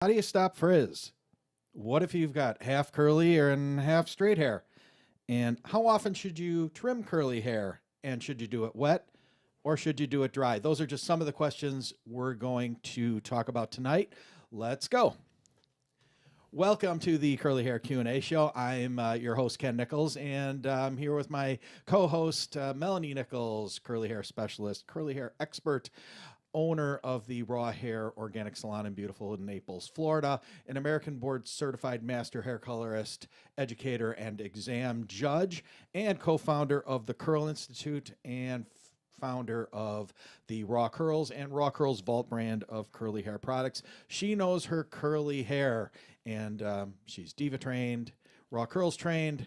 How do you stop frizz? What if you've got half curly or and half straight hair? And how often should you trim curly hair? And should you do it wet or should you do it dry? Those are just some of the questions we're going to talk about tonight. Let's go. Welcome to the Curly Hair Q&A show. I'm your host, Ken Nichols, and I'm here with my co-host, Melanie Nichols, curly hair specialist, curly hair expert, owner of the Raw Hair Organic Salon in beautiful Naples, Florida, an American board certified master hair colorist, educator, and exam judge, and co-founder of the Curl Institute and founder of the Raw Curls and Raw Curls Vault brand of curly hair products. She knows her curly hair, and she's Diva trained, Raw Curls trained,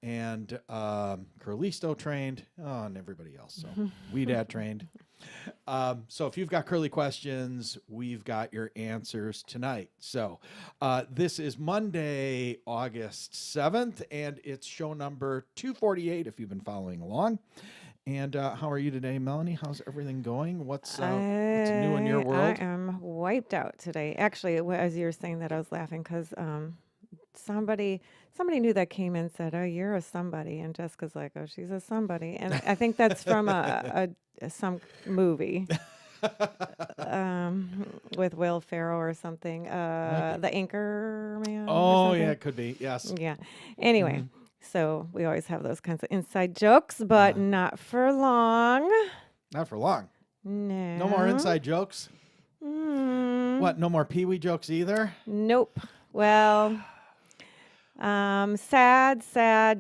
and Curlisto trained, and everybody else. So Weedad trained. So if you've got curly questions, we've got your answers tonight. So this is Monday, August 7th, and it's show number 248 if you've been following along. And how are you today, Melanie? How's everything going? What's new in your world? I am wiped out today. Actually, as you were saying that, I was laughing because somebody knew that came in and said, "Oh, you're a somebody," and Jessica's like, "Oh, she's a somebody," and I think that's from some movie with Will Ferrell or something. The Anchor Man. Oh, yeah, it could be. Yes. Yeah. Anyway. So we always have those kinds of inside jokes, but not for long. Not for long. No. No more inside jokes? What, no more Pee-wee jokes either? Nope. Well, sad,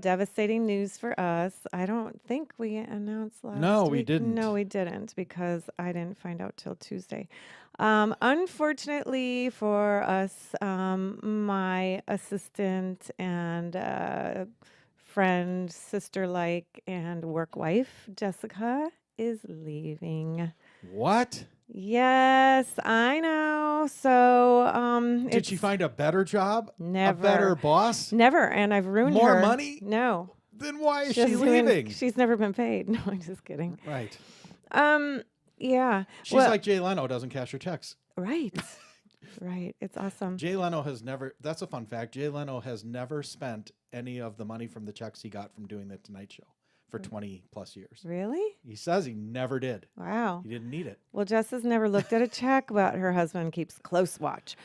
devastating news for us. I don't think we announced last No, week. we didn't. No, we didn't because I didn't find out till Tuesday. Unfortunately for us, my assistant and friend, sister-like, and work wife, Jessica, is leaving. What? Yes, I know. So, Did she find a better job? Never. A better boss? Never, and I've ruined her. More money? No. Then why is she leaving? She's never been paid. No, I'm just kidding. Right. Yeah. She's like Jay Leno, doesn't cash her checks. Right. Right. It's awesome. Jay Leno has never, that's a fun fact, Jay Leno has never spent any of the money from the checks he got from doing the Tonight Show for 20 plus years. Really? He says he never did. Wow. He didn't need it. Well, Jess has never looked at a check, but her husband keeps close watch.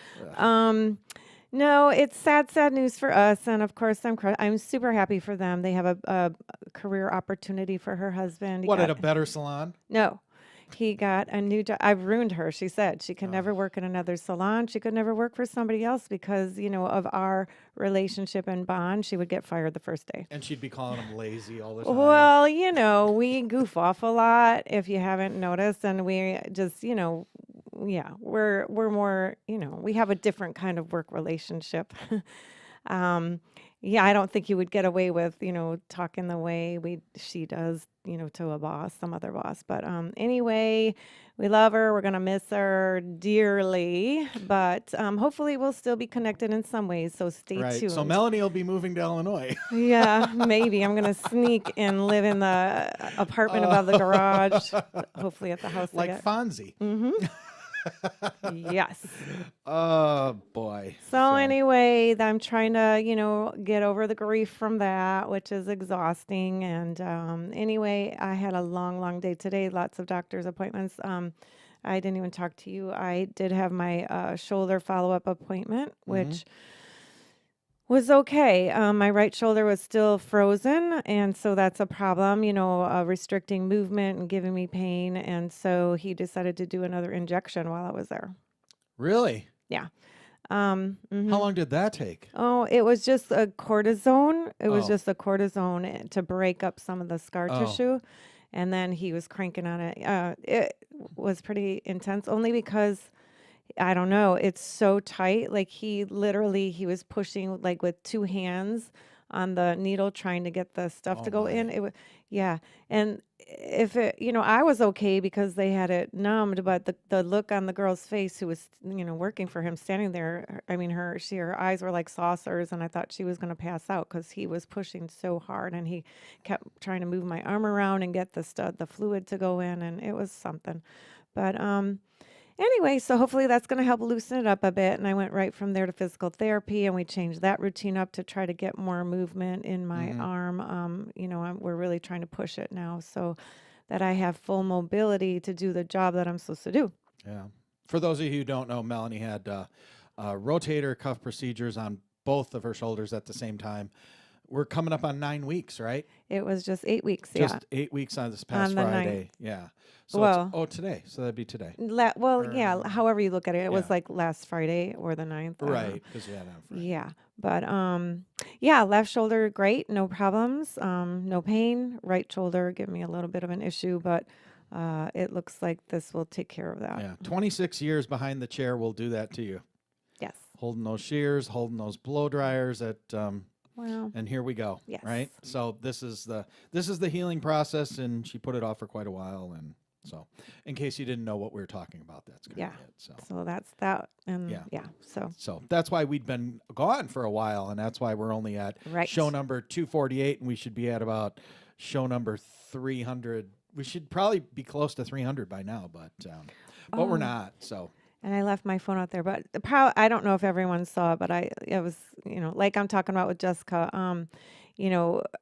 No, it's sad news for us, and of course, I'm super happy for them. They have a career opportunity for her husband. What, at a better salon? No. He got a new job. I've ruined her. She said she could never work in another salon. She could never work for somebody else because, of our relationship and bond. She would get fired the first day. And she'd be calling him lazy all the time. Well, we goof off a lot if you haven't noticed. And we just, we're more, we have a different kind of work relationship. I don't think you would get away with, talking the way she does, to a boss, some other boss. But anyway, we love her. We're going to miss her dearly. But hopefully we'll still be connected in some ways. So stay tuned. So Melanie will be moving to Illinois. Yeah, maybe. I'm going to sneak and live in the apartment above the garage. Hopefully at the house. Like Fonzie. Mm-hmm. Yes. Oh, boy. So anyway, I'm trying to, get over the grief from that, which is exhausting. And anyway, I had a long day today, lots of doctor's appointments. I didn't even talk to you. I did have my shoulder follow-up appointment, which was okay. My right shoulder was still frozen, and so that's a problem, restricting movement and giving me pain. And so he decided to do another injection while I was there. Really? Yeah. How long did that take? Oh, it was just a cortisone. It was just a cortisone to break up some of the scar tissue. And then he was cranking on it. It was pretty intense, only because I don't know. It's so tight. Like he was pushing like with two hands on the needle, trying to get the stuff to go in. It was, yeah. And if it, I was okay because they had it numbed, but the look on the girl's face who was, working for him, standing there, I mean, her eyes were like saucers, and I thought she was going to pass out because he was pushing so hard, and he kept trying to move my arm around and get the fluid to go in, and it was something. But, Anyway, so hopefully that's going to help loosen it up a bit. And I went right from there to physical therapy, and we changed that routine up to try to get more movement in my Mm-hmm. arm. We're really trying to push it now so that I have full mobility to do the job that I'm supposed to do. Yeah. For those of you who don't know, Melanie had rotator cuff procedures on both of her shoulders at the same time. We're coming up on 9 weeks, right? It was just 8 weeks, yeah, Just 8 weeks on this past on the ninth. Friday. Yeah. So it's Well, today. So that'd be today. yeah, Or however you look at it, it was yeah. like last Friday or the ninth. I don't know. Right. Because you had it on Friday. Yeah, but yeah, left shoulder great, no problems, no pain. Right shoulder give me a little bit of an issue, but it looks like this will take care of that. Yeah. 26 years behind the chair will do that to you. Yes. Holding those shears, holding those blow dryers at Well, and here we go. yes. Right. So this is the healing process, and she put it off for quite a while. And so, in case you didn't know what we were talking about, that's kind Yeah. of it. So that's that, and Yeah. yeah. So that's why we'd been gone for a while, and that's why we're only at Right. show number 248, and we should be at about show number 300. We should probably be close to 300 by now, but we're Oh. not. So And I left my phone out there, but I don't know if everyone saw it, but it was, like I'm talking about with Jessica.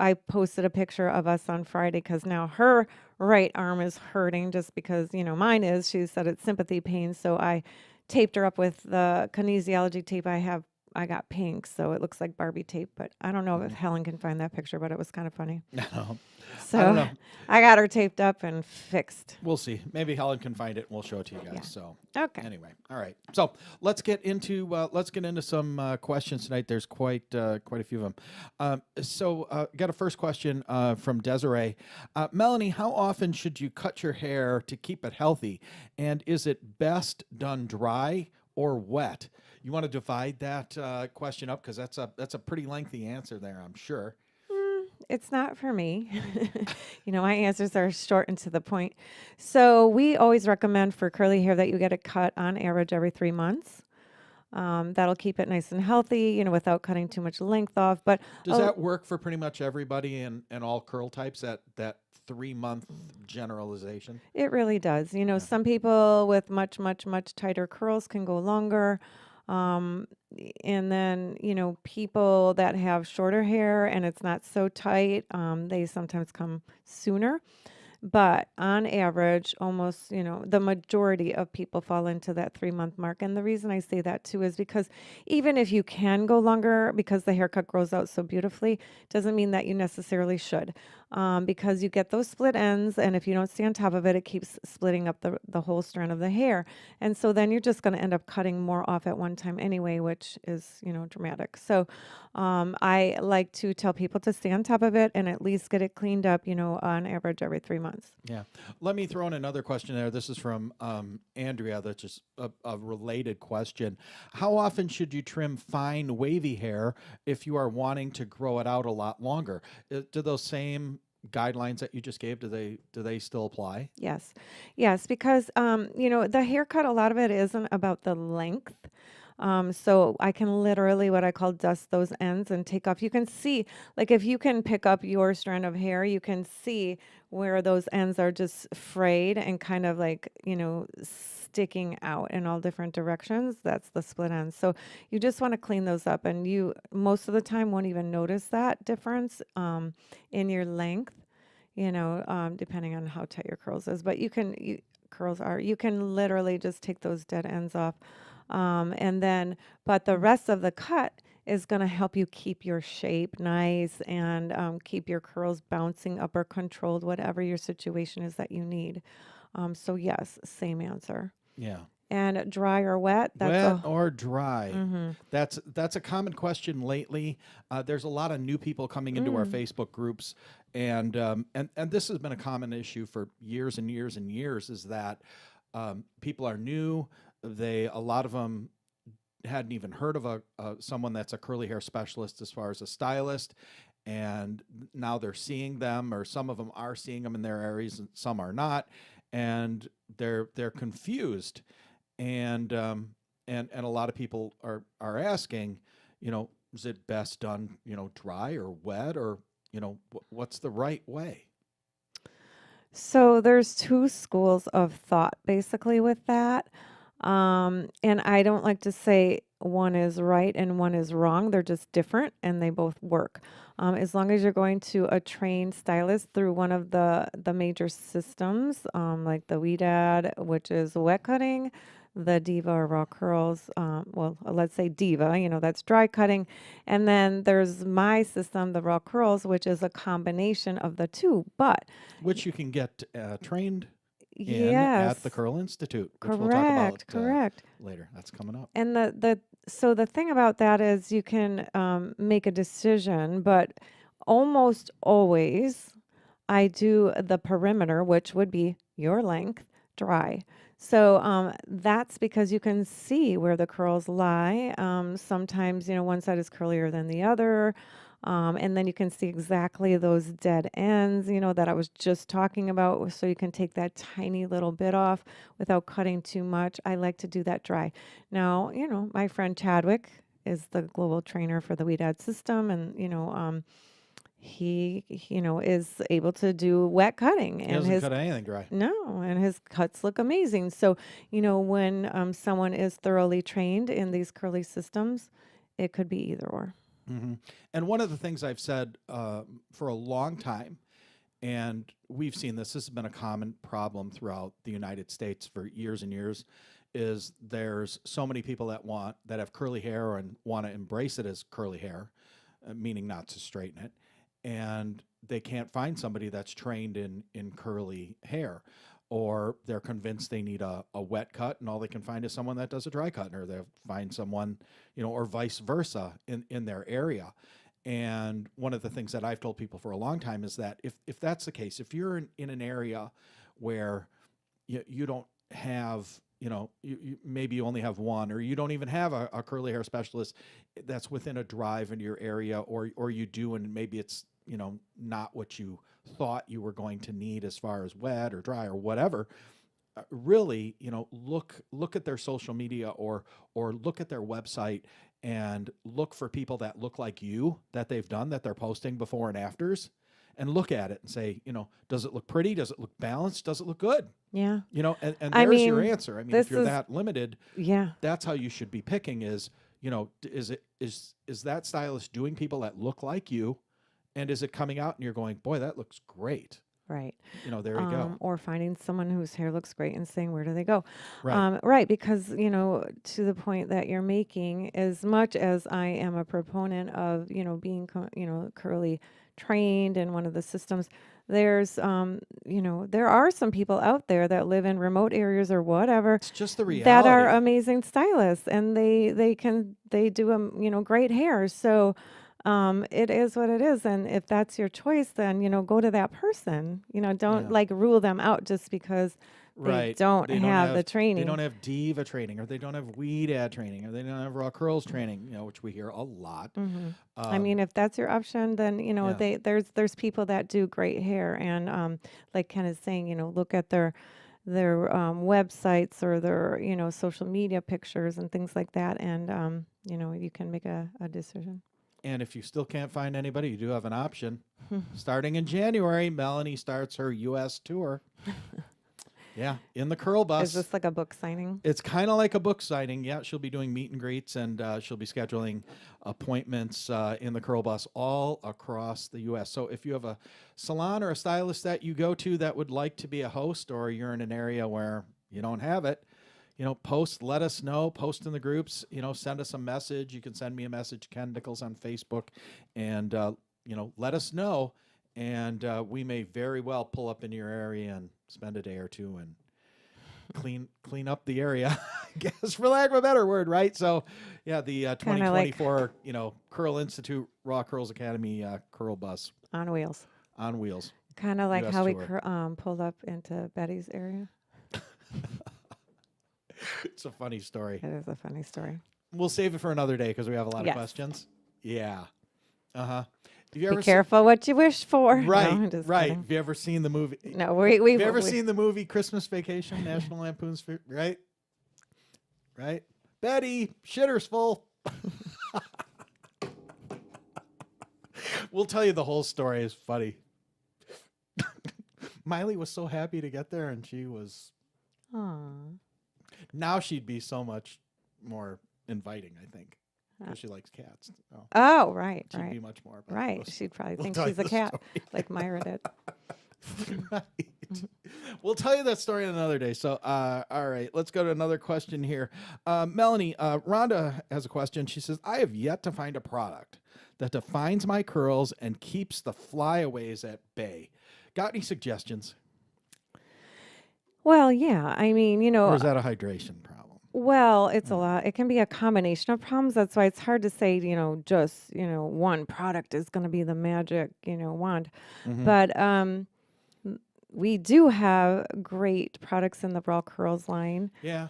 I posted a picture of us on Friday because now her right arm is hurting just because, mine is. She said it's sympathy pain. So I taped her up with the kinesiology tape I have. I got pink, so it looks like Barbie tape, but I don't know if Helen can find that picture, but it was kind of funny. no, So I don't know. I got her taped up and fixed. We'll see. Maybe Helen can find it, and we'll show it to you guys. Yeah. So Okay. anyway, all right. So let's get into some questions tonight. There's quite a few of them. Got a first question from Desiree. Melanie, how often should you cut your hair to keep it healthy? And is it best done dry or wet? You want to divide that question up because that's a pretty lengthy answer there, I'm sure. It's not for me. My answers are short and to the point. So we always recommend for curly hair that you get it cut on average every 3 months. That'll keep it nice and healthy, without cutting too much length off. But Does that work for pretty much everybody and all curl types, that 3 month generalization? it really does. Some people with much, much, much tighter curls can go longer. Um, and then, people that have shorter hair and it's not so tight, they sometimes come sooner. But on average, almost, the majority of people fall into that 3 month mark. And the reason I say that too is because even if you can go longer because the haircut grows out so beautifully, doesn't mean that you necessarily should. Because you get those split ends, and if you don't stay on top of it, it keeps splitting up the whole strand of the hair. And so then you're just going to end up cutting more off at one time anyway, which is, dramatic. So I like to tell people to stay on top of it and at least get it cleaned up, on average every 3 months. Yeah. Let me throw in another question there. This is from Andrea. That's just a related question. How often should you trim fine wavy hair if you are wanting to grow it out a lot longer? Do those same guidelines that you just gave, do they still apply? Yes. Yes, because the haircut, a lot of it isn't about the length. So I can literally what I call dust those ends and take off. You can see, like if you can pick up your strand of hair, you can see where those ends are just frayed and kind of like, sticking out in all different directions. That's the split ends. So you just want to clean those up, and you most of the time won't even notice that difference in your length, depending on how tight your curls is. But you can literally just take those dead ends off. But the rest of the cut is going to help you keep your shape nice and keep your curls bouncing up or controlled, whatever your situation is that you need. So yes, same answer. Yeah. And dry or wet? Wet or dry? Mm-hmm. That's a common question lately. There's a lot of new people coming into our Facebook groups, and this has been a common issue for years and years and years. Is that people are new? A lot of them hadn't even heard of someone that's a curly hair specialist as far as a stylist, and now they're seeing them, or some of them are seeing them in their areas, and some are not, and they're confused, and a lot of people are asking, is it best done, dry or wet, or what's the right way? So there's two schools of thought basically with that. And I don't like to say one is right and one is wrong. They're just different and they both work. As long as you're going to a trained stylist through one of the major systems, like the WeDad, which is wet cutting, the Diva or Raw Curls, let's say Diva, that's dry cutting. And then there's my system, the Raw Curls, which is a combination of the two. But Which you can get trained in at the yes, Curl Institute, which we'll talk about correct. later. That's coming up. And so the thing about that is you can make a decision, but almost always I do the perimeter, which would be your length, dry. So that's because you can see where the curls lie. Sometimes, one side is curlier than the other. And then you can see exactly those dead ends, that I was just talking about. So you can take that tiny little bit off without cutting too much. I like to do that dry. Now, my friend Chadwick is the global trainer for the WeDad system. And, he is able to do wet cutting He and doesn't his cut anything dry. no, and his cuts look amazing. So, when someone is thoroughly trained in these curly systems, it could be either or. And one of the things I've said for a long time, and we've seen this has been a common problem throughout the United States for years and years, is there's so many people that have curly hair and want to embrace it as curly hair, meaning not to straighten it, and they can't find somebody that's trained in curly hair, or they're convinced they need a wet cut, and all they can find is someone that does a dry cut, or they'll find someone, or vice versa in their area. And one of the things that I've told people for a long time is that if that's the case, if you're in an area where you don't have, maybe you only have one, or you don't even have a curly hair specialist that's within a drive in your area, or you do, and maybe it's, not what you thought you were going to need as far as wet or dry or whatever, really, look at their social media, or look at their website, and look for people that look like you, that they're posting before and afters, and look at it and say, does it look pretty? Does it look balanced? Does it look good? Yeah. And I there's your mean, answer. I mean, this if you're is, that limited, yeah, that's how you should be picking is, is that stylist doing people that look like you? And is it coming out and you're going, boy, that looks great? right. There you go. Or finding someone whose hair looks great and saying, where do they go? Right. Right. Because, to the point that you're making, as much as I am a proponent of, being, curly trained in one of the systems, there's, there are some people out there that live in remote areas or whatever It's just the that are reality. amazing stylists, and they do, great hair. So, it is what it is. And if that's your choice, then, go to that person. Don't Yeah. like rule them out just because they Right. don't They don't have the have training. diva training, or they don't have weed ad training, or they don't have raw curls training, which we hear a lot. I mean, if that's your option, then, Yeah. there's people that do great hair. And, like Ken is saying, look at their websites or their, social media pictures and things like that. And, you can make a decision. And if you still can't find anybody, you do have an option. Starting in January, Melanie starts her U.S. tour. Yeah, in the curl bus. Is this like a book signing? It's kind of like a book signing. Yeah, she'll be doing meet and greets, and she'll be scheduling appointments in the curl bus all across the U.S. So if you have a salon or a stylist that you go to that would like to be a host, or you're in an area where you don't have it, let us know, post in the groups, send us a message. You can send me a message, Ken Nichols on Facebook, and, let us know. And we may very well pull up in your area and spend a day or two and clean up the area, I guess, for lack of a better word, right? So, yeah, the 2024, Curl Institute Raw Curls Academy curl bus On wheels. on wheels. Kind of like US how we tour. pulled up into Betty's area. It's a funny story. It is a funny story. We'll save it for another day because we have a lot of Yes. questions. Yeah. Have you Be ever careful what you wish for. Right, No, I'm just right. kidding. Have you ever seen the movie? No, we've Have you ever seen the movie Christmas Vacation, National Lampoon's, right? Right? Betty, shitter's full. We'll tell you the whole story. It's funny. Miley was so happy to get there, and she was... Aw. Now she'd be so much more inviting, I think, Uh, because she likes cats. So Oh, right, she'd be right, much more about right. those. She'd probably We'll think tell you she's a the cat, story. like Myra did. Right. We'll tell you that story another day. So, all right, let's go to another question here. Melanie, Rhonda has a question. She says, I have yet to find a product that defines my curls and keeps the flyaways at bay. Got any suggestions? Well, yeah. I mean, Or is that a hydration problem? well, it's a Uh, lot. It can be a combination of problems. That's why it's hard to say, just, one product is going to be the magic, wand. mm-hmm. But we do have great products in the Raw Curls line. Yeah.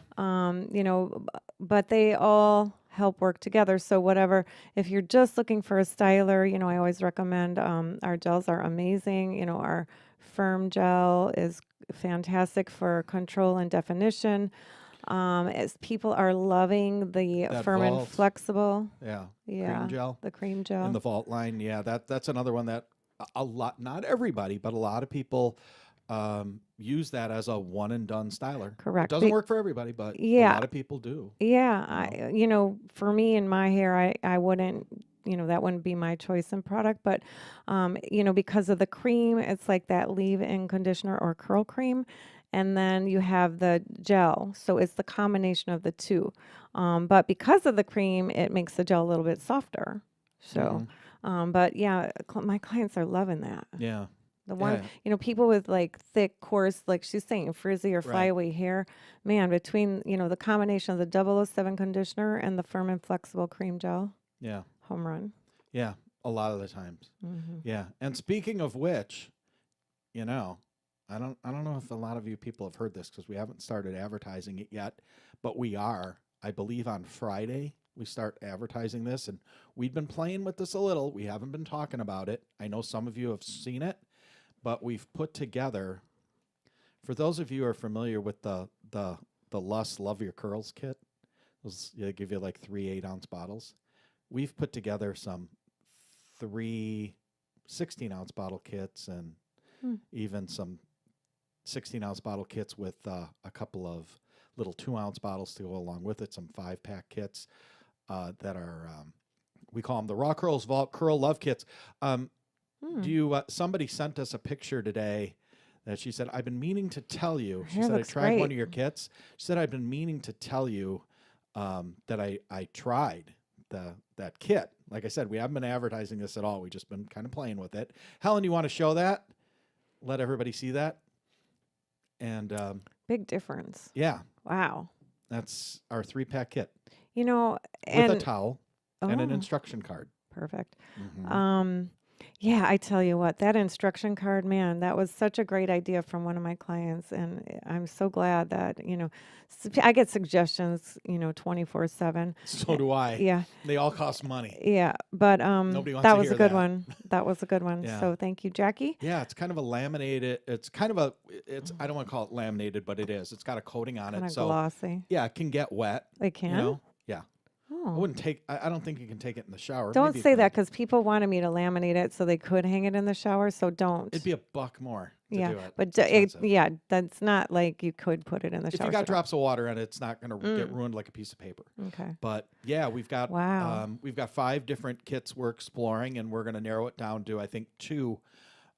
But they all help work together. So whatever, if you're just looking for a styler, I always recommend our gels are amazing. Our firm gel is fantastic for control and definition. As people are loving the That firm and vault. flexible. Yeah. Yeah, Cream gel the cream in gel. the vault line. Yeah. That's another one that a lot, not everybody, but a lot of people use that as a one and done styler. It Correct. doesn't work for everybody, but a Yeah, lot of people do. yeah. You know? For me and my hair, I wouldn't, that wouldn't be my choice in product. But, because of the cream, it's like that leave-in conditioner or curl cream. And then you have the gel. So it's the combination of the two. But because of the cream, it makes the gel a little bit softer. So, but yeah, my clients are loving that. Yeah. The one, Yeah. people with like thick, coarse, like she's saying, frizzy or Right. flyaway hair, man, between, the combination of the 007 conditioner and the firm and flexible cream gel, Yeah. home run. Yeah. A lot of the times. Hmm. Yeah. And speaking of which, I don't know if a lot of you people have heard this because we haven't started advertising it yet, but we are. I believe on Friday we start advertising this, and we've been playing with this a little. We haven't been talking about it. I know some of you have seen it, but we've put together, for those of you who are familiar with the Lust Love Your Curls kit, they give you like 3 8-ounce bottles. We've put together some 3 16-ounce bottle kits and even some 16-ounce bottle kits with a couple of little 2-ounce bottles to go along with it, some 5-pack kits that are, we call them the Raw Curls Vault Curl Love Kits. Do you? Somebody sent us a picture today that she said, "I've been meaning to tell you." She said, "I tried one of your kits." She said, "I've been meaning to tell you that I tried that kit." Like I said, we haven't been advertising this at all. We've just been kind of playing with it. Helen, you want to show that? Let everybody see that. And Big difference. yeah, Wow. that's our 3-pack kit And with a towel and an oh, instruction card. perfect. Mm-hmm. Yeah, I tell you what, that instruction card, man, that was such a great idea from one of my clients. And I'm so glad that, I get suggestions, 24/7. So do I. Yeah. They all cost money. Yeah. But Nobody wants that to was hear a good that. one. That was a good one. Yeah. So thank you, Jackie. Yeah, it's kind of a laminated. It's kind of I don't want to call it laminated, but it is. It's got a coating on Kind it, of so glossy. yeah, it can get wet. It can? Yeah. I Oh. wouldn't take. I don't think you can take it in the shower. Don't Maybe you say that could. because people wanted me to laminate it so they could hang it in the shower. So don't. It'd be $1 more to Yeah, do it. but It's expensive. yeah, that's not like you could put it in the If shower. you got so don't. drops of water in it, it's not going to get ruined like a piece of paper. Okay. But yeah, we've got Wow. we've got 5 different kits we're exploring, and we're going to narrow it down to I think 2.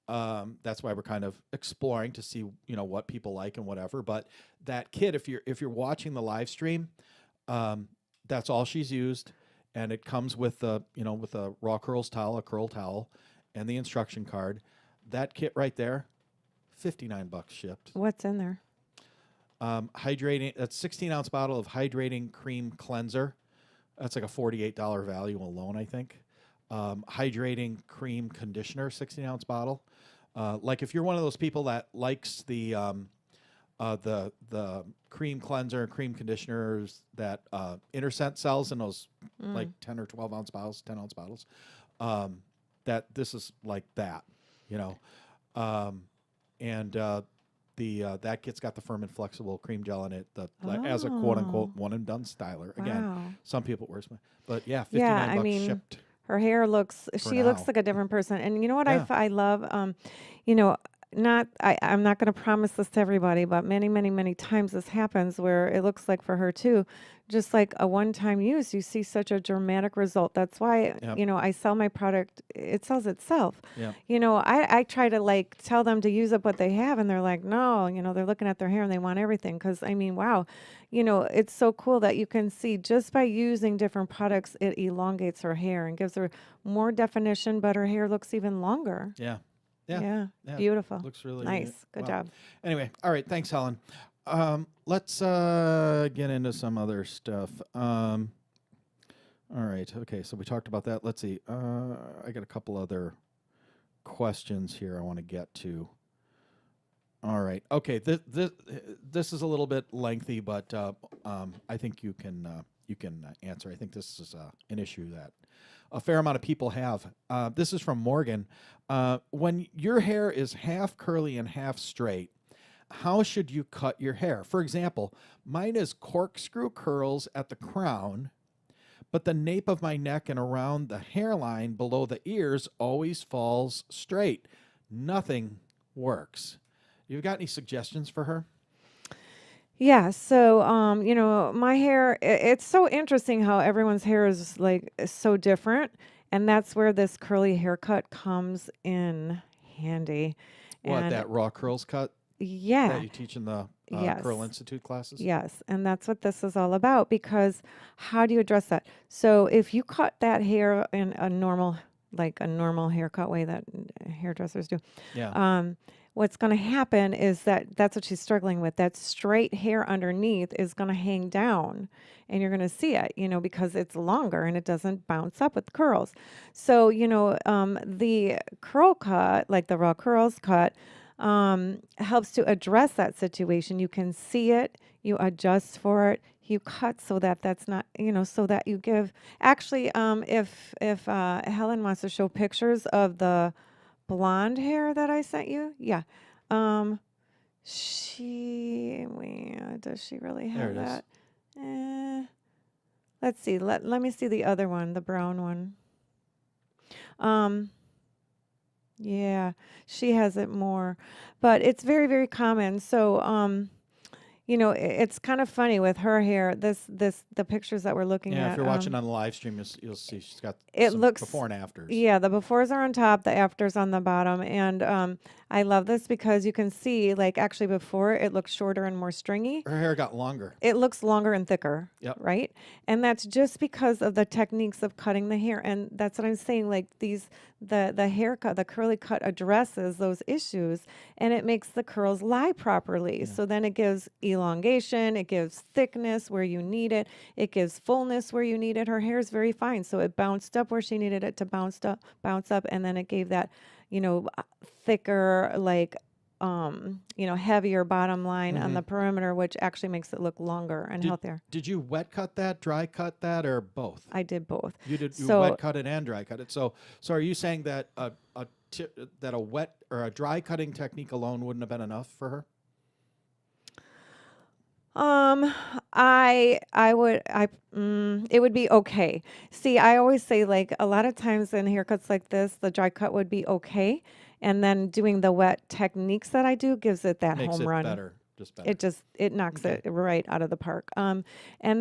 That's why we're kind of exploring to see what people like and whatever. But that kit, if you're watching the live stream, that's all she's used, and it comes with with a Raw Curls towel, a curl towel, and the instruction card. That kit right there, $59 shipped. What's in there? Hydrating. That's 16-ounce bottle of hydrating cream cleanser. That's like a $48 value alone, I think. Hydrating cream conditioner, 16-ounce bottle. Like if you're one of those people that likes the cream cleanser and cream conditioners that Intercent sells in those like 10 or 12-ounce bottles, 10-ounce bottles, that this is like that, and that kit's got the firm and flexible cream gel in it, as a quote unquote one and done styler. Again, Wow. some people wear, but yeah, $59 Yeah, I mean, shipped. her hair looks, she looks now. like a different person. And you know what Yeah. I love? You know, I'm not going to promise this to everybody, but many, many, many times this happens where it looks like for her too, just like a one-time use, you see such a dramatic result. That's why, Yep. I sell my product, it sells itself. Yep. I try to like tell them to use up what they have and they're like, no, they're looking at their hair and they want everything. Cause I mean, wow, it's so cool that you can see just by using different products, it elongates her hair and gives her more definition, but her hair looks even longer. Yeah. Yeah. Yeah, Yeah. beautiful. Looks really Nice. Good wow. job. Anyway, all right. Thanks, Helen. Let's get into some other stuff. All right. Okay. So we talked about that. Let's see. I got a couple other questions here I want to get to. All right. Okay. This is a little bit lengthy, but I think you can answer. I think this is an issue that a fair amount of people have. This is from Morgan. When your hair is half curly and half straight, how should you cut your hair? For example, mine is corkscrew curls at the crown, but the nape of my neck and around the hairline below the ears always falls straight. Nothing works. You got any suggestions for her? Yeah, so my hair, it's so interesting how everyone's hair is like so different, and that's where this curly haircut comes in handy. What, And that raw curls cut that yeah, you teach in the yes. Curl Institute classes? Yes, and that's what this is all about because how do you address that? So if you cut that hair in a normal, like a normal haircut way that hairdressers do, Yeah. what's going to happen is that's what she's struggling with. That straight hair underneath is going to hang down and you're going to see it, because it's longer and it doesn't bounce up with curls. So, the curl cut, like the raw curls cut, helps to address that situation. You can see it, you adjust for it, you cut so that that's not, so that you give. Actually, if Helen wants to show pictures of the blonde hair that I sent you, yeah, does she really There have it is. that? Let's see. Let me see the other one, the brown one. Yeah, she has it more, but it's very, very common. So, it's kind of funny with her hair. The pictures that we're looking Yeah, at. if you're watching on the live stream, you'll see she's got It some looks before and afters. Yeah, the befores are on top, the afters on the bottom, and I love this because you can see, like, actually before it looks shorter and more stringy. Her hair got longer. It looks longer and thicker, Yep. right? And that's just because of the techniques of cutting the hair. And that's what I'm saying. Like the haircut, the curly cut addresses those issues, and it makes the curls lie properly. Yeah. So then it gives elongation, it gives thickness where you need it, it gives fullness where you need it. Her hair is very fine, so it bounced up where she needed it to bounce up, and then it gave that, thicker, like heavier bottom line on the perimeter, which actually makes it look longer and healthier. Did you wet cut that, dry cut that, or both? I did both. You did. You So- wet cut it and dry cut it. So are you saying that that a wet or a dry cutting technique alone wouldn't have been enough for her? It would be okay. See, I always say, like, a lot of times in haircuts like this, the dry cut would be okay, and then doing the wet techniques that I do gives it that Makes home it run. better. Just better. It knocks Okay. it right out of the park. And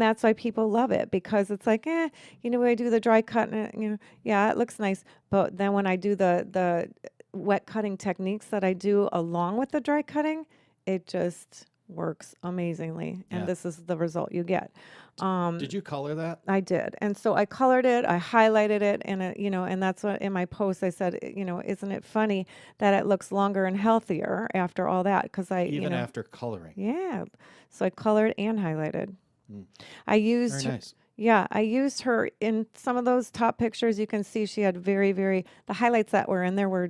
that's why people love it because it's like, when I do the dry cut, and yeah, it looks nice, but then when I do the wet cutting techniques that I do along with the dry cutting, it just works amazingly, and Yeah. this is the result you get. Did you color that? I did, and so I colored it, I highlighted it, and and that's what in my post I said, isn't it funny that it looks longer and healthier after all that? Because Even after coloring. yeah, so I colored and highlighted. Mm. I used Very nice. Yeah, I used her in some of those top pictures. You can see she had very, very, the highlights that were in there were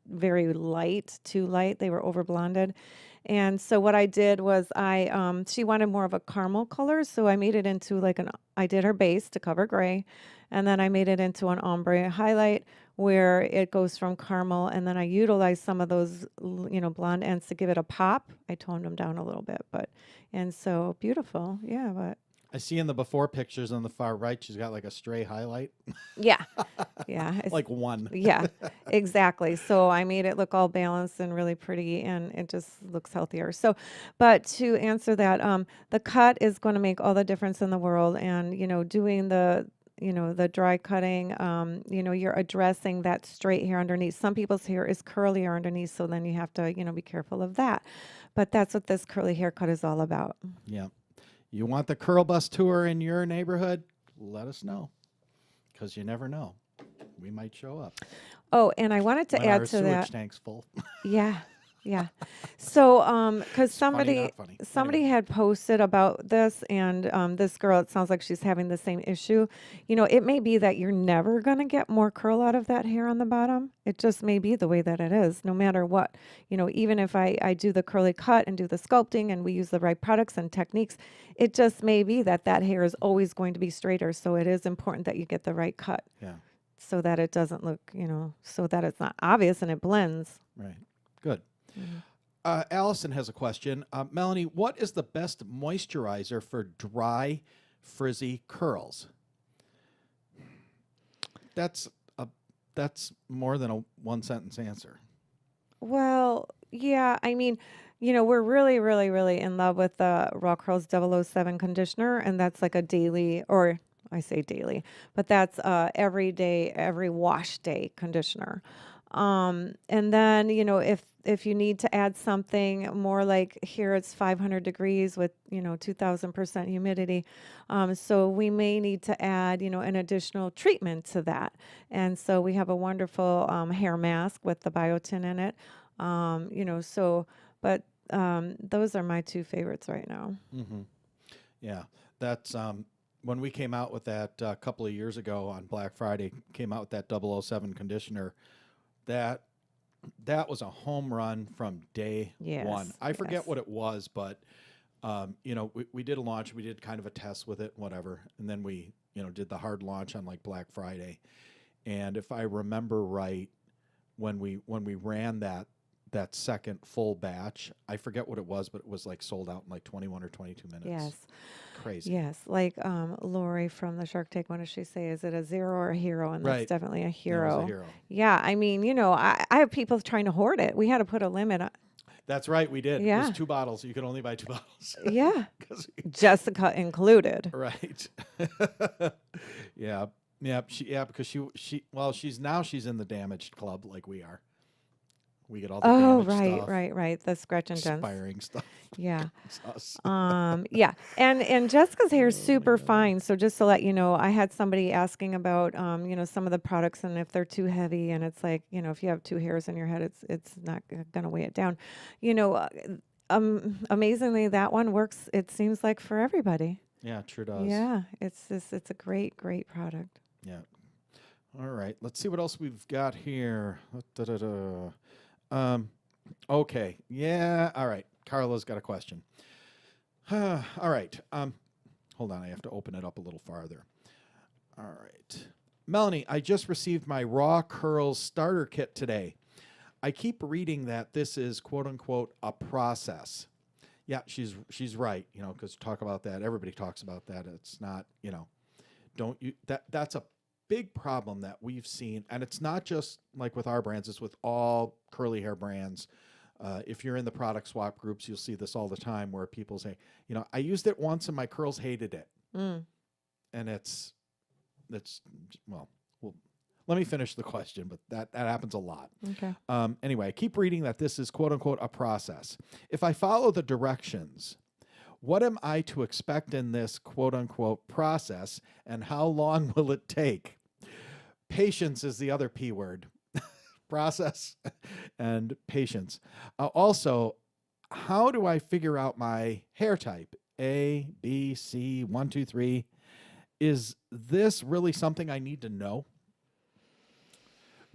very light, too light. They were over blonded. And so what I did was she wanted more of a caramel color. So I made it into I did her base to cover gray. And then I made it into an ombre highlight where it goes from caramel. And then I utilized some of those, blonde ends to give it a pop. I toned them down a little bit, and so beautiful. Yeah, but. I see in the before pictures on the far right, she's got like a stray highlight, Yeah. Yeah. like one. Yeah, exactly. So I made it look all balanced and really pretty, and it just looks healthier. So, but to answer that, the cut is going to make all the difference in the world. And doing the dry cutting, you're addressing that straight hair underneath. Some people's hair is curlier underneath, so then you have to be careful of that. But that's what this curly haircut is all about. Yeah. You want the Curl Bus tour in your neighborhood? Let us know, because you never know. We might show up Oh, and I wanted to when add our to sewage that. tank's full. Yeah, yeah. So, because Funny, somebody not funny. somebody Anyway. had posted about this, and this girl, it sounds like she's having the same issue. It may be that you're never gonna get more curl out of that hair on the bottom. It just may be the way that it is, no matter what. Even if I do the curly cut and do the sculpting, and we use the right products and techniques, it just may be that that hair is always going to be straighter. So it is important that you get the right cut, Yeah. so that it doesn't look, so that it's not obvious and it blends. Right. Good. Mhm. Allison has a question. Melanie, what is the best moisturizer for dry, frizzy curls? That's a that's more than a one sentence answer. Well, yeah, I mean, we're really, really, really in love with the Raw Curls 007 conditioner, and that's like a daily, or I say daily, but that's every day, every wash day conditioner. And then, if you need to add something more, like here it's 500 degrees with, 2000% humidity. So we may need to add, an additional treatment to that. And so we have a wonderful hair mask with the biotin in it. So, but those are my two favorites right now. Mm-hmm. Yeah, that's when we came out with that a couple of years ago on Black Friday. Came out with that 007 conditioner. That that was a home run from day one. Yes, I forget yes. what it was, but we did a launch. We did kind of a test with it, whatever, and then we did the hard launch on like Black Friday. And if I remember right, when we ran that second full batch, I forget what it was, but it was like sold out in like 21 or 22 minutes. Yes. Crazy. Yes, like Lori from the Shark Tank. What does she say? Is it a zero or a hero? And that's Right. definitely a That was a hero. hero. Yeah, I mean, I have people trying to hoard it. We had to put a limit. That's right. We did. It was Yeah, 2 bottles. You could only buy 2 bottles. yeah, 'Cause Jessica included. right. Yeah. Yeah. Because she's in the damaged club like we are. We get all the Oh, damaged right, stuff, right, right. The scratch and dents. expiring stuff. Yeah. It's us. Yeah. And Jessica's hair is super fine. So just to let you know, I had somebody asking about some of the products and if they're too heavy, and it's like, if you have two hairs in your head, it's not gonna weigh it down. You know, uh, Amazingly that one works, it seems like, for everybody. Yeah, it sure does. Yeah. It's a great, great product. Yeah. All right. Let's see what else we've got here. Da-da-da. Okay. Yeah. All right. Carla's got a question. All right. Hold on. I have to open it up a little farther. All right. Melanie, I just received my Raw Curls starter kit today. I keep reading that this is quote unquote a process. Yeah, she's right, because talk about that. Everybody talks about that. It's not, don't you that's a big problem that we've seen, and it's not just like with our brands, it's with all curly hair brands. If you're in the product swap groups, you'll see this all the time where people say, I used it once and my curls hated it. Mm. And it's well, let me finish the question, but that happens a lot. Okay. Anyway, I keep reading that this is quote unquote a process. If I follow the directions, what am I to expect in this quote unquote process, and how long will it take? Patience is the other P word. Process and patience. Also, how do I figure out my hair type? A, B, C, 1, 2, 3. Is this really something I need to know?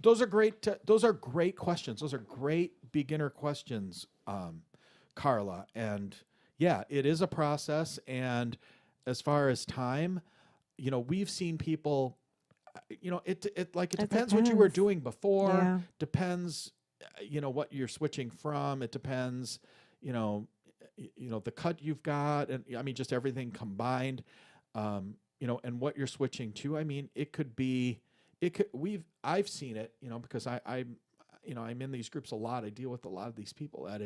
Those are great. Those are great questions. Those are great beginner questions, Carla. And yeah, it is a process. And as far as time, we've seen people. It depends what you were depends. doing before. Yeah. Depends, what you're switching from. It depends, the cut you've got, and I mean just everything combined. and what you're switching to. I mean, it could be, I've seen it, because I'm in these groups a lot. I deal with a lot of these people that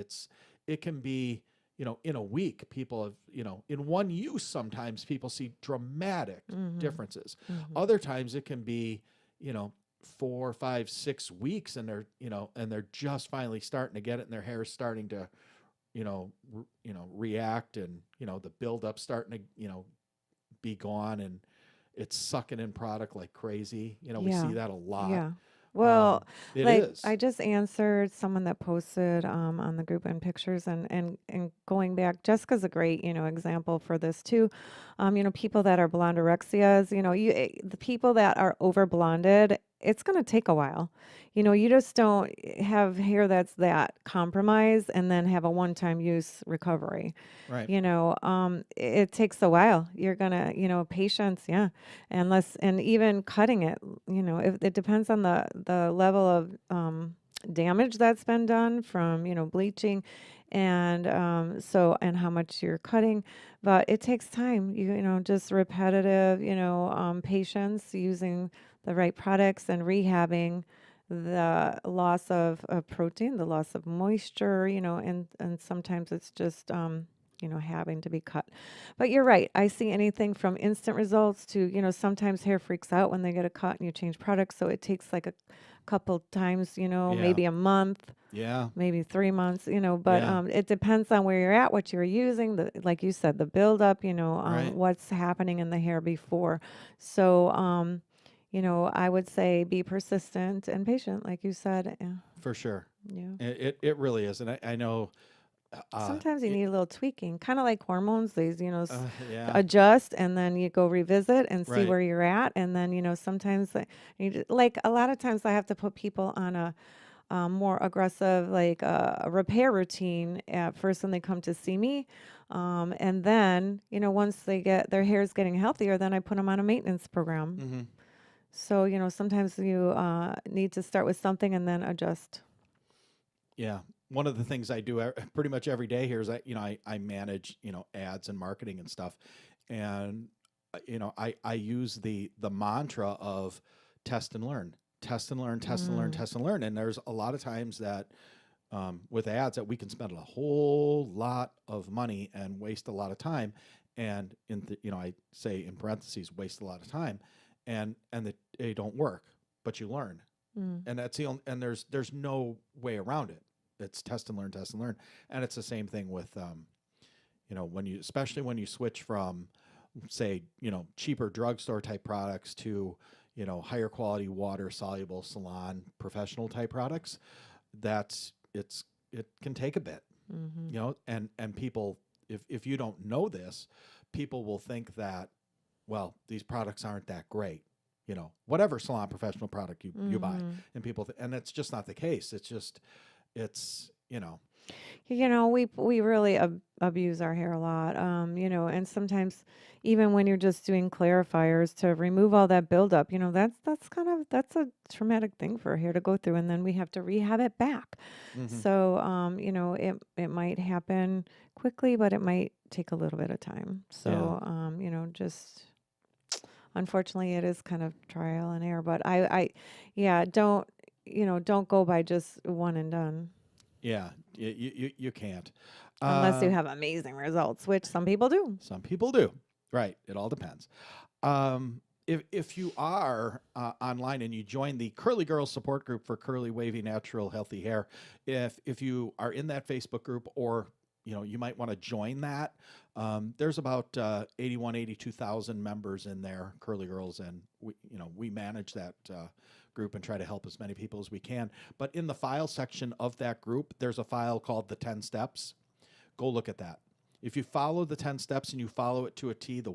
it can be, in a week, people have, in one use, sometimes people see dramatic differences. Other times it can be, 4, 5, 6 weeks, and they're just finally starting to get it, and their hair is starting to, react, and, the buildup starting to, be gone, and it's sucking in product like crazy. We Yeah. see that a lot. Yeah. Well, It like is. I just answered someone that posted on the group and pictures, and going back, Jessica's a great, example for this too. People that are blondorexias, the people that are over blonded, it's going to take a while. You just don't have hair that's that compromised and then have a one-time use recovery. Right. It takes a while. You're gonna, patience, yeah. And even cutting it, if it depends on the level of damage that's been done from, bleaching, and and how much you're cutting. But it takes time. Just repetitive, patience, using the right products, and rehabbing the loss of protein, the loss of moisture, and sometimes it's just having to be cut. But you're right. I see anything from instant results to, sometimes hair freaks out when they get a cut and you change products. So it takes like a couple times, Yeah. maybe a month, Yeah. maybe 3 months, but Yeah. it depends on where you're at, what you're using, like you said, the buildup, Right. what's happening in the hair before. So, I would say be persistent and patient, like you said. Yeah. For sure. Yeah. It really is. And I know, Sometimes you it, need a little tweaking, kind of like hormones. These, yeah. adjust, and then you go revisit and see Right. where you're at. And then, sometimes like a lot of times I have to put people on a more aggressive, like a repair routine at first when they come to see me. And then, once they get their hair is getting healthier, then I put them on a maintenance program. Mm-hmm. So, sometimes you need to start with something and then adjust. Yeah. One of the things I do pretty much every day here is I manage, ads and marketing and stuff. And, I use the mantra of test and learn, test and learn, test and learn, Mm. test and learn. And there's a lot of times that, with ads, that we can spend a whole lot of money and waste a lot of time. And I say in parentheses, waste a lot of time, and that they don't work, but you learn. Mm. And that's the only, and there's no way around it. It's test and learn, test and learn. And it's the same thing with, especially when you switch from, say, cheaper drugstore type products to, higher quality water soluble salon professional type products. It can take a bit, Mm-hmm. and people, if you don't know this, people will think that, well, these products aren't that great, whatever salon professional product you buy, Mm-hmm. and people, and it's just not the case. It's just, it's, We really abuse our hair a lot. And sometimes even when you're just doing clarifiers to remove all that buildup, that's a traumatic thing for hair to go through, and then we have to rehab it back. mm-hmm. So, it might happen quickly, but it might take a little bit of time. So, just unfortunately, it is kind of trial and error. But yeah, don't go by just one and done. Yeah, you can't. Unless you have amazing results, which some people do. Some people do. Right. It all depends. If you are online and you join the Curly Girls support group for curly, wavy, natural, healthy hair, if you are in that Facebook group, or you might want to join that. There's about 82,000 members in there, Curly Girls, and we manage that group and try to help as many people as we can. But in the file section of that group, there's a file called the 10 steps. Go look at that. If you follow the 10 steps and you follow it to a T, the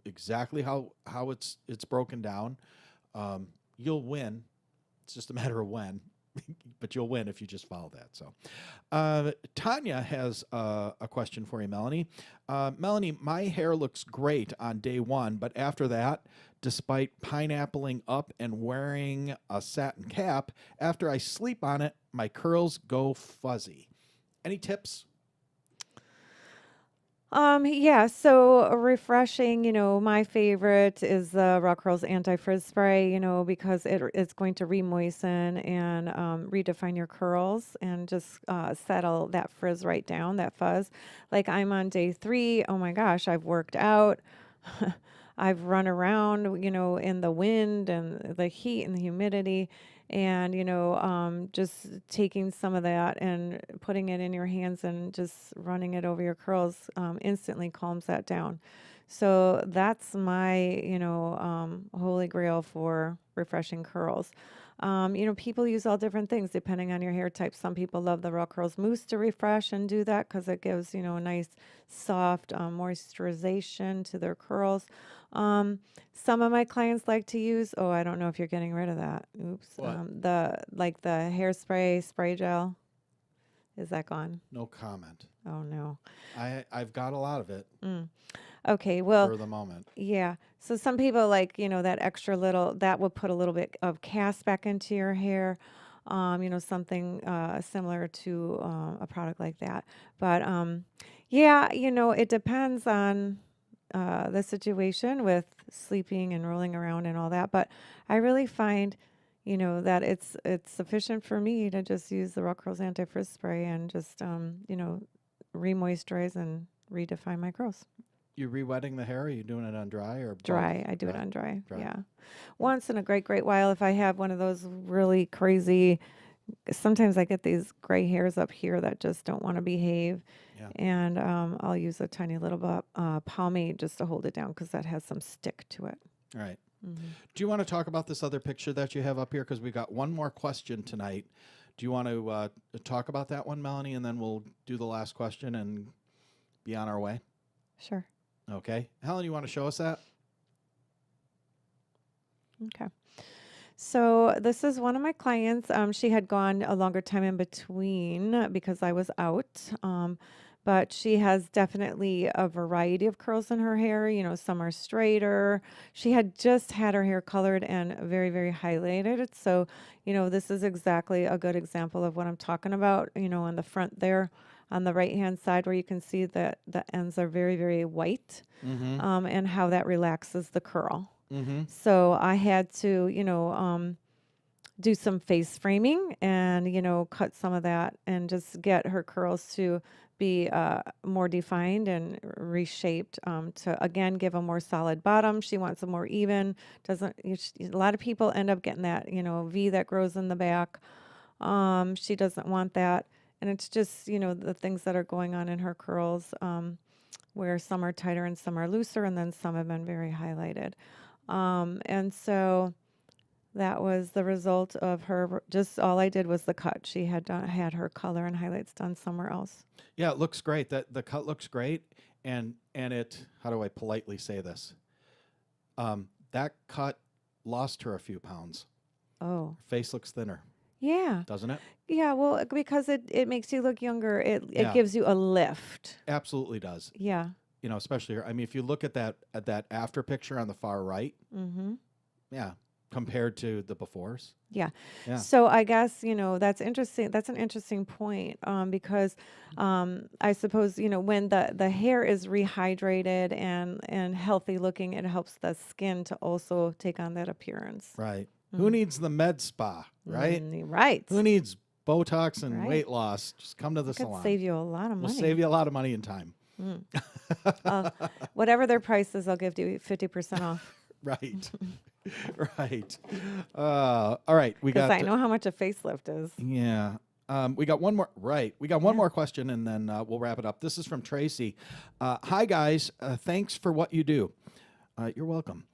exactly how it's broken down, you'll win. It's just a matter of when, but you'll win if you just follow that. So, Tanya has a question for you, Melanie. Melanie, my hair looks great on day one, but after that, despite pineappling up and wearing a satin cap, after I sleep on it, my curls go fuzzy. Any tips? Yeah, so refreshing, my favorite is the Raw Curls Anti-Frizz Spray, because it's going to re-moisten and redefine your curls and just settle that frizz right down, that fuzz. Like I'm on day 3. Oh my gosh, I've worked out. I've run around, in the wind and the heat and the humidity, and just taking some of that and putting it in your hands and just running it over your curls instantly calms that down. So that's my holy grail for refreshing curls. People use all different things depending on your hair type. Some people love the Raw Curls mousse to refresh and do that because it gives a nice soft moisturization to their curls. Some of my clients like to use, oh, I don't know if you're getting rid of that. Oops. What? The hairspray spray gel. Is that gone? No comment. Oh no. I've got a lot of it Mm. Okay, well, for the moment. yeah. So some people like, that extra little, that will put a little bit of cast back into your hair. Something similar to a product like that. But yeah, it depends on the situation with sleeping and rolling around and all that. But I really find, that it's sufficient for me to just use the Raw Curls Anti-Frizz Spray and just re-moisturize and redefine my curls. You re-wetting the hair? Are you doing it on dry or both? Dry. I do it Dry. on dry. Dry. Yeah. Once in a great while, if I have one of those really crazy, sometimes I get these gray hairs up here that just don't want to behave. Yeah. And I'll use a tiny little pomade just to hold it down because that has some stick to it. All right. Mm-hmm. Do you want to talk about this other picture that you have up here? Because we got one more question tonight. Do you want to talk about that one, Melanie, and then we'll do the last question and be on our way? Sure. Okay. Helen, you want to show us that? Okay. So this is one of my clients. She had gone a longer time in between because I was out. But she has definitely a variety of curls in her hair. Some are straighter. She had just had her hair colored and very, very highlighted. So, this is exactly a good example of what I'm talking about, on the front there on the right-hand side where you can see that the ends are very, very white, Mm-hmm. and how that relaxes the curl. Mm-hmm. So I had to, do some face framing and, cut some of that and just get her curls to be more defined and reshaped to, again, give a more solid bottom. She wants a more even. A lot of people end up getting that, V that grows in the back. She doesn't want that. And it's just, the things that are going on in her curls, where some are tighter and some are looser, and then some have been very highlighted. And so that was the result of her. Just all I did was the cut. She had her color and highlights done somewhere else. Yeah, it looks great. That the cut looks great, and it. How do I politely say this? That cut lost her a few pounds. Oh, Her face looks thinner, yeah, doesn't it? yeah. Well, because it makes you look younger. It Yeah. gives you a lift. Absolutely does. Yeah. Especially her. I mean, if you look at that after picture on the far right, Mm-hmm. yeah, compared to the befores. Yeah. Yeah. So I guess, that's interesting. That's an interesting point, because I suppose, when the hair is rehydrated and healthy looking, it helps the skin to also take on that appearance. Right. Who needs the med spa, right? Right. Who needs Botox and Right. weight loss? Just come to the Could salon. save you a lot of We'll money. save you a lot of money and time. Whatever their price is, I'll give you 50% off. Right. Right. All right. We Because got. I know how much a facelift is. Yeah. We got one more. Right. We got one more question, and then we'll wrap it up. This is from Tracy. Hi, guys. Thanks for what you do. You're welcome.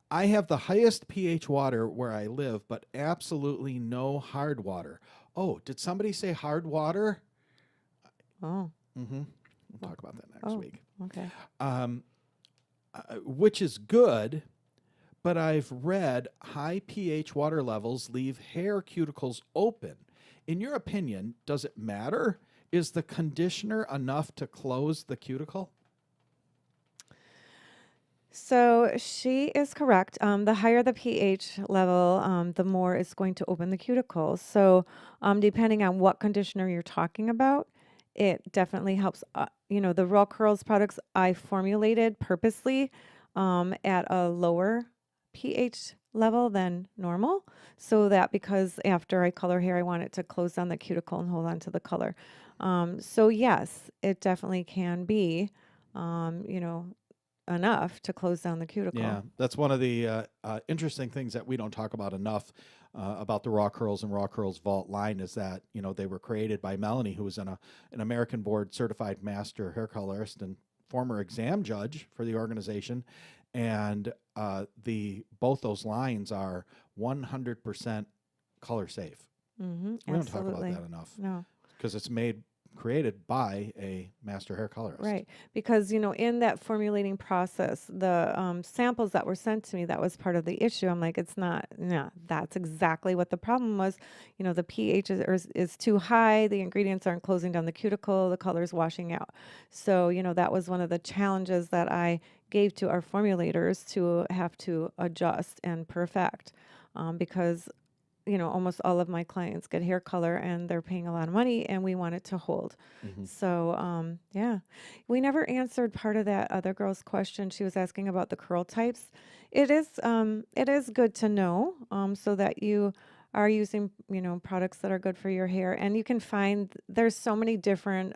I have the highest pH water where I live, but absolutely no hard water. Oh, did somebody say hard water? Oh, Mm-hmm. We'll talk about that next week. okay. Which is good, but I've read high pH water levels leave hair cuticles open. In your opinion, does it matter? Is the conditioner enough to close the cuticle? So she is correct. The higher the pH level, the more it's going to open the cuticles. So, depending on what conditioner you're talking about, it definitely helps. The Raw Curls products I formulated purposely at a lower pH level than normal, so that because after I color hair, I want it to close down the cuticle and hold on to the color. So yes, it definitely can be, you know, enough to close down the cuticle. Yeah, that's one of the interesting things that we don't talk about enough about the Raw Curls and Raw Curls Vault line is that they were created by Melanie, who was an American board certified master hair colorist and former exam judge for the organization, and the both those lines are 100% color safe. We don't talk about Absolutely. that enough No. because it's created by a master hair colorist. Right. Because, in that formulating process, the samples that were sent to me, that was part of the issue. I'm like, it's not, no, that's exactly what the problem was. The pH is too high. The ingredients aren't closing down the cuticle. The color's washing out. So, that was one of the challenges that I gave to our formulators to have to adjust and perfect because almost all of my clients get hair color and they're paying a lot of money and we want it to hold. Hmm. So, yeah, we never answered part of that other girl's question. She was asking about the curl types. It is good to know, so that you are using, products that are good for your hair. And you can find there's so many different,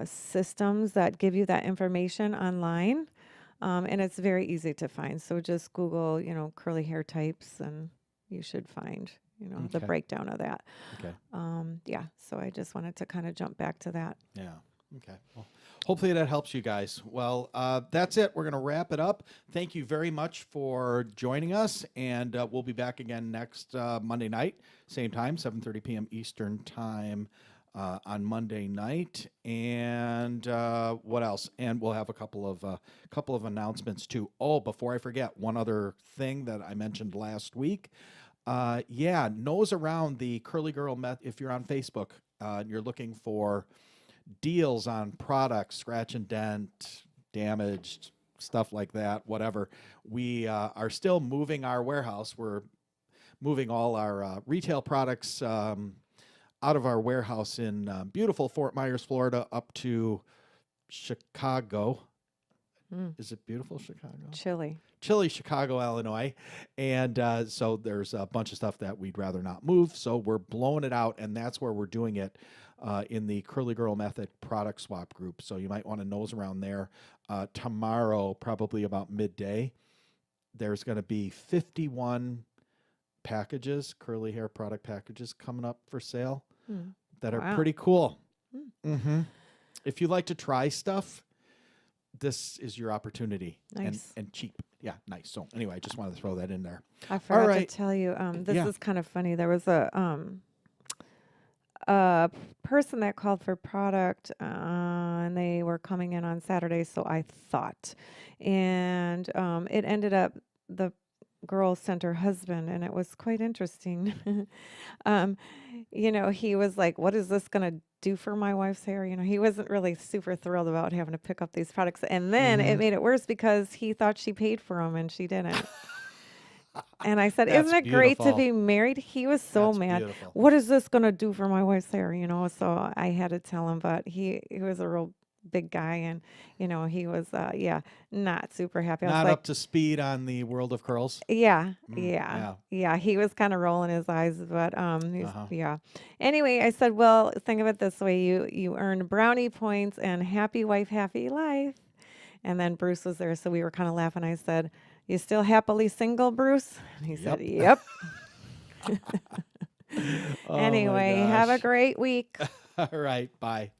systems that give you that information online. And it's very easy to find. So just Google, curly hair types, and you should find, the Okay. breakdown of that. Okay. Yeah. So I just wanted to kind of jump back to that. Yeah. Okay. Well, hopefully that helps you guys. Well, that's it. We're going to wrap it up. Thank you very much for joining us, and we'll be back again next Monday night, same time, 7:30 p.m. Eastern time. On Monday night, and what else? And we'll have a couple of announcements too. Oh, before I forget, one other thing that I mentioned last week. Nose around the Curly Girl method. If you're on Facebook, and you're looking for deals on products, scratch and dent, damaged stuff like that, whatever. We are still moving our warehouse. We're moving all our retail products. Out of our warehouse in beautiful Fort Myers, Florida, up to Chicago. Is it beautiful Chicago? Chilly, Chicago, Illinois. And so there's a bunch of stuff that we'd rather not move. So we're blowing it out, and that's where we're doing it in the Curly Girl Method product swap group. So you might want to nose around there. Tomorrow, probably about midday, there's going to be 51 packages, curly hair product packages coming up for sale that are pretty cool. Mm-hmm. If you like to try stuff, this is your opportunity. Nice. And cheap. Yeah, nice. So anyway, I just wanted to throw that in there. I forgot to tell you, this is kind of funny. There was a person that called for product, and they were coming in on Saturday, so I thought. And it ended up the girl sent her husband, and it was quite interesting. He was like, what is this going to do for my wife's hair? He wasn't really super thrilled about having to pick up these products. And then it made it worse because he thought she paid for them and she didn't. And I said, That's isn't it great to beautiful. be married? He was so That's mad. beautiful. What is this going to do for my wife's hair? So I had to tell him, but he was a real big guy, and he was not super happy. I was Not like, up to speed on the world of curls. yeah. He was kind of rolling his eyes, but yeah. Anyway, I said, well, think of it this way: you earned brownie points and happy wife, happy life. And then Bruce was there, so we were kind of laughing. I said, "You still happily single, Bruce?" And he said, "Yep." Oh, Anyway, my have a gosh. great week. All right. Bye.